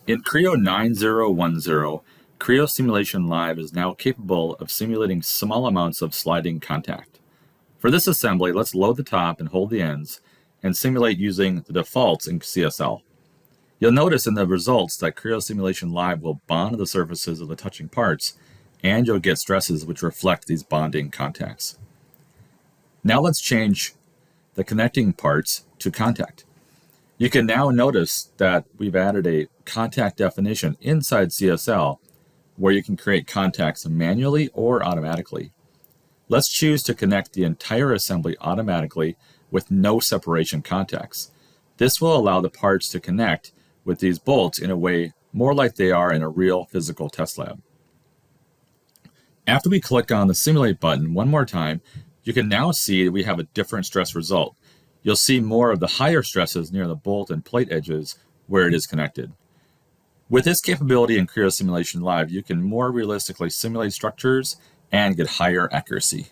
In Creo 9010, Creo Simulation Live is now capable of simulating small amounts of sliding contact. For this assembly, let's load the top and hold the ends and simulate using the defaults in CSL. You'll notice in the results that Creo Simulation Live will bond the surfaces of the touching parts, and you'll get stresses which reflect these bonding contacts. Now let's change the connecting parts to contact. You can now notice that we've added a contact definition inside CSL where you can create contacts manually or automatically. Let's choose to connect the entire assembly automatically with no separation contacts. This will allow the parts to connect with these bolts in a way more like they are in a real physical test lab. After we click on the Simulate button one more time, you can now see that we have a different stress result. You'll see more of the higher stresses near the bolt and plate edges where it is connected. With this capability in Creo Simulation Live, you can more realistically simulate structures and get higher accuracy.